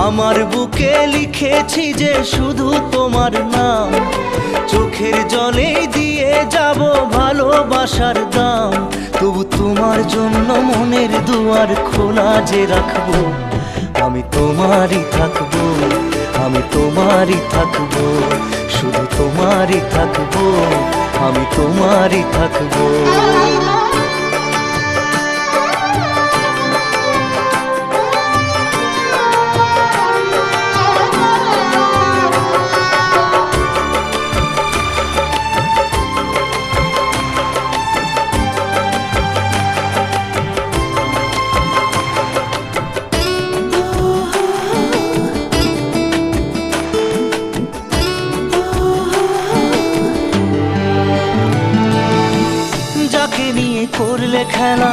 আমার বুকে লিখেছি যে শুধু তোমার নাম, চোখের জলে দিয়ে যাব ভালোবাসার দাম। তবু তোমার জন্য মনের দুয়ার খোলা যে রাখবো, আমি তোমারই থাকবো, আমি তোমারই থাকবো, শুধু তোমারই থাকবো, আমি তোমারই থাকবো। যাকে নিয়ে করলে খেলা